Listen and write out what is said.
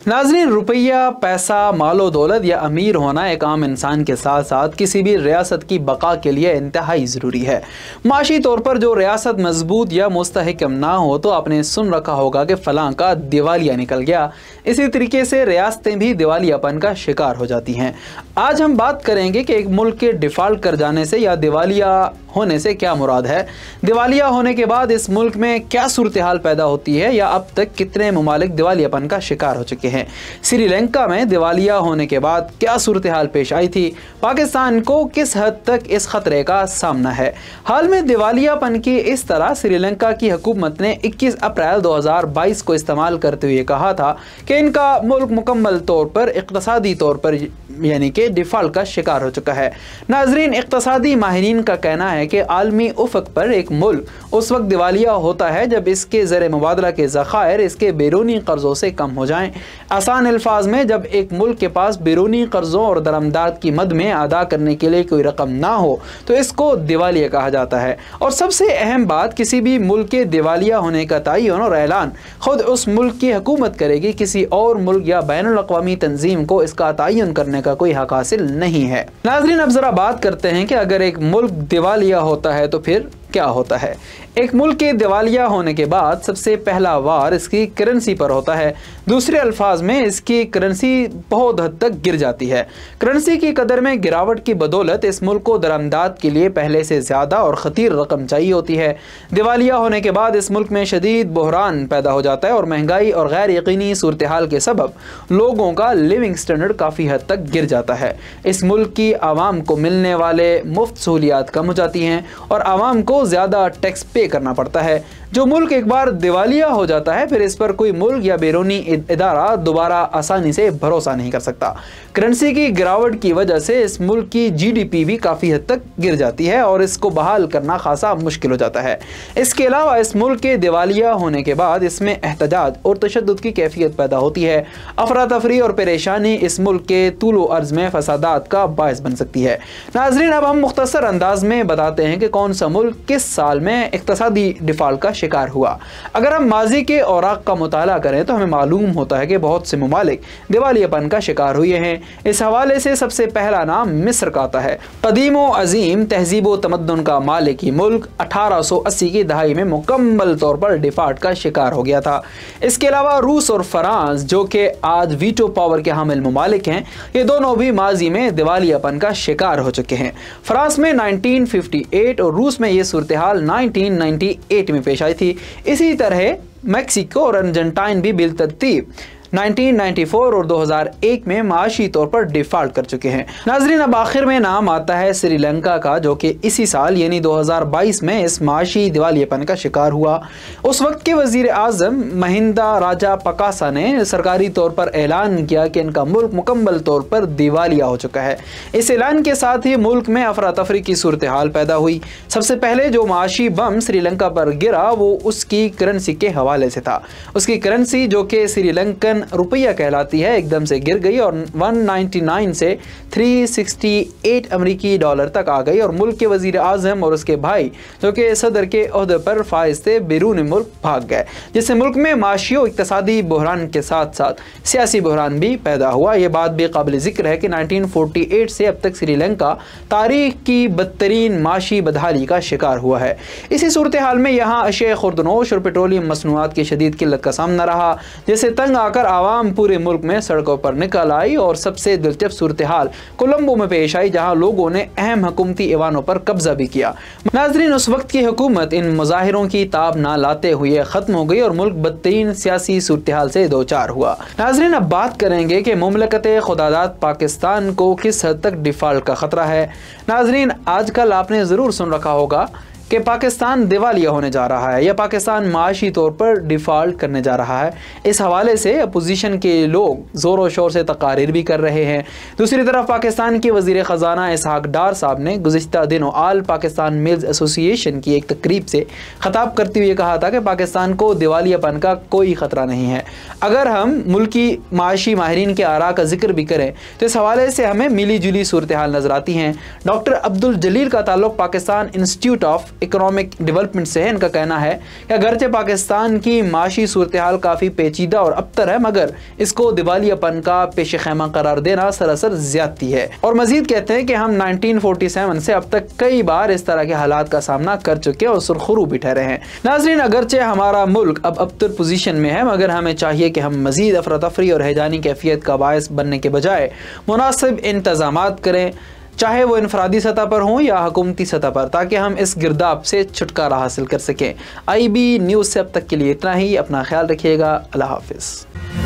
नाज़रीन, रुपया, पैसा, मालो दौलत या अमीर होना एक आम इंसान के साथ साथ किसी भी रियासत की बका के लिए इंतहाई ज़रूरी है। माशी तौर पर जो रियासत मजबूत या मुस्तहकम ना हो तो आपने सुन रखा होगा कि फ़लाँ का दिवालिया निकल गया। इसी तरीके से रियासतें भी दिवालियापन का शिकार हो जाती हैं। आज हम बात करेंगे कि एक मुल्क के डिफ़ॉल्ट कर जाने से या दिवालिया होने से क्या मुराद है। दिवालिया होने के बाद इस मुल्क में क्या सूरत हाल पैदा होती है या अब तक कितने ममालिक दिवालियापन का शिकार हो चुके हैं। श्रीलंका में दिवालिया होने के बाद क्या सूरत हाल पेश आई थी। पाकिस्तान को किस हद तक इस खतरे का सामना है। हाल में दिवालियापन की इस तरह श्रीलंका की हुकूमत ने 21 अप्रैल 2022 को इस्तेमाल करते हुए कहा था कि इनका मुल्क मुकम्मल तौर पर इक़्तिसादी तौर पर यानी कि डिफ़ॉल्ट का शिकार हो चुका है। नाज़रीन, इक़्तिसादी माहिरीन का कहना है कि आलमी उफ़क़ पर एक मुल्क उस वक्त दिवालिया होता है जब इसके ज़र मुबादला के ज़ख़ायर इसके बैरूनी कर्ज़ों से कम हो जाएँ। आसान अल्फाज में, जब एक मुल्क के पास बैरूनी कर्ज़ों और दरमदाद की मद में अदा करने के लिए कोई रकम ना हो तो इसको दिवालिया कहा जाता है। और सबसे अहम बात, किसी भी मुल्क के दिवालिया होने का तयन और ऐलान खुद उस मुल्क की हुकूमत करेगी। किसी और मुल्क या बैनुल अक़वामी तंजीम को इसका तयन करने का कोई हक हासिल नहीं है। नाज़रीन, अब ज़रा बात करते हैं कि अगर एक मुल्क दिवालिया होता है तो फिर क्या होता है। एक मुल्क के दिवालिया होने के बाद सबसे पहला वार इसकी करेंसी पर होता है। दूसरे अल्फाज में, इसकी करेंसी बहुत हद तक गिर जाती है। करेंसी की कदर में गिरावट की बदौलत इस मुल्क को दरमदाद के लिए पहले से ज़्यादा और ख़तीर रकम चाहिए होती है। दिवालिया होने के बाद इस मुल्क में शदीद बहरान पैदा हो जाता है और महंगाई और गैर यकीनी सूरत हाल के सबब लोगों का लिविंग स्टैंडर्ड काफ़ी हद तक गिर जाता है। इस मुल्क की आवाम को मिलने वाले मुफ्त सहूलियात कम हो जाती हैं और आवाम को ज़्यादा टैक्स पे करना पड़ता है। जो मुल्क एक बार दिवालिया हो जाता है फिर इस पर कोई मुल्क या बैरूनी इदारा दोबारा आसानी से भरोसा नहीं कर सकता। करेंसी की गिरावट की वजह से इस मुल्क की GDP भी काफ़ी हद तक गिर जाती है और इसको बहाल करना खासा मुश्किल हो जाता है। इसके अलावा इस मुल्क के दिवालिया होने के बाद इसमें एहतजाज और तशद्दुद की कैफियत पैदा होती है। अफरा तफरी और परेशानी इस मुल्क के तूलो अर्ज में फसादात का बायस बन सकती है। नाज़रीन, अब हम मुख्तसर अंदाज में बताते हैं कि कौन सा मुल्क किस साल में इक़्तिसादी डिफ़ॉल्ट का शिकार हुआ। अगर हम माजी के औराक का मुताला करें तो हमें मालूम होता है कि बहुत से ममालिक दिवालियापन का शिकार हुए हैं। इस हवाले से सबसे पहला नाम मिस्र का आता है। कदीम व अजीम तहजीब व तमद्दुन का मालिकी मुल्क 1880 की दहाई में मुकम्मल तौर पर डिफ़ॉल्ट का शिकार हो गया था। इसके अलावा रूस और फ्रांस, जो कि आज वीटो पावर के हामिल ममालिक हैं, ये दोनों भी माजी में दिवालियापन का शिकार हो चुके हैं। फ्रांस में 1958 और रूस में ये सूरत हाल 1998 में पेश आई थी। इसी तरह मैक्सिको और अर्जेंटाइन भी बिलतरतीब 1994 और 2001 में माशी तौर पर डिफ़ॉल्ट कर चुके हैं। नाज़रीन, अब आखिर में नाम आता है श्रीलंका का, जो कि इसी साल यानी 2022 में इस माशी दिवालियापन का शिकार हुआ। उस वक्त के वज़ीर आज़म महिंदा राजापकासा ने सरकारी तौर पर ऐलान किया कि इनका मुल्क मुकम्मल तौर पर दिवालिया हो चुका है। इस ऐलान के साथ ही मुल्क में अफरा तफरी की सूरत हाल पैदा हुई। सबसे पहले जो माशी बम श्रीलंका पर गिरा वो उसकी करेंसी के हवाले से था। उसकी करेंसी, जो कि श्रीलंकन रुपया कहलाती है, एकदम से गिर गई और 199 से 368 अमेरिकी डॉलर तक आ गई और मुल्क के वजीर आज़म और उसके भाई, जो कि सदर के ओहदे पर फाइज थे, बैरून मुल्क भाग गए, जिससे मुल्क में माशी और इक़्तिसादी बहरान के साथ साथ सियासी बहरान भी पैदा हुआ। ये बात भी काबिल ज़िक्र है कि 1948 से अब तक श्रीलंका तारीख की बदतरीन माशी बदहाली का शिकार हुआ है। इसी सूरत हाल में यहाँ अशिया खुर्दनोश और पेट्रोलियम मसनूआत की शदीद किल्लत का सामना रहा, जिससे तंग आकर आवाम पूरे मुल्क में सड़कों पर निकल आई और सबसे दिलचस्प सूरत हाल कोलंबो में पेश आई, जहां लोगों ने अहम हुकूमती ऐवानों पर कब्जा भी किया। नाज़रीन, उस वक्त की हुकूमत इन मुजाहिरों की ताब ना लाते हुए ख़त्म हो गई और मुल्क बदतरीन सियासी सूरत हाल से दो चार हुआ। नाज़रीन, अब बात करेंगे कि मुमलकत खुदादाद पाकिस्तान को किस हद तक डिफ़ॉल्ट का ख़तरा है। नाज़रीन, आजकल आपने ज़रूर सुन रखा होगा कि पाकिस्तान दिवालिया होने जा रहा है या पाकिस्तान माशी तौर पर डिफ़ॉल्ट करने जा रहा है। इस हवाले से अपोजिशन के लोग ज़ोर व शोर से तकारीर भी कर रहे हैं। दूसरी तरफ पाकिस्तान के वज़ीर ख़जाना इसहाक डार साहब ने गुज़िश्ता दिनों आल पाकिस्तान मिल्स एसोसिएशन की एक तकरीब से ख़िताब करते हुए कहा था कि पाकिस्तान को दिवालियापन का कोई ख़तरा नहीं है। अगर हम मुल्की माशी माहिरीन के आरा का जिक्र भी करें तो इस हवाले से हमें मिली जुली सूरत हाल नज़र आती हैं। डॉक्टर अब्दुल जलील का ताल्लुक़ Pakistan institute of economic development से है। इनका कहना है कि अगरचे पाकिस्तान की माशी सूरत हाल काफ़ी पेचीदा और अबतर है, मगर इसको दिवालियापन का पेश खैमा करार देना सरासर ज्यादती है। और मजीद कहते हैं कि हम 1947 से अब तक कई बार इस तरह के हालात का सामना कर चुके और सुरखरू भी ठहरे हैं। नाज़रीन, अगरचे हमारा मुल्क अब अबतर पोजीशन में है, मगर हमें चाहिए कि हम मजीद अफरा तफरी और हैजानी कैफियत का बायस बनने के बजाय मुनासिब इंतजामात करें, चाहे वो इनफरादी सतह पर हों या हुकूमती सतह पर, ताकि हम इस गिरदाब से छुटकारा हासिल कर सकें। IB न्यूज़ से अब तक के लिए इतना ही। अपना ख्याल रखिएगा। अल्लाह हाफिज़।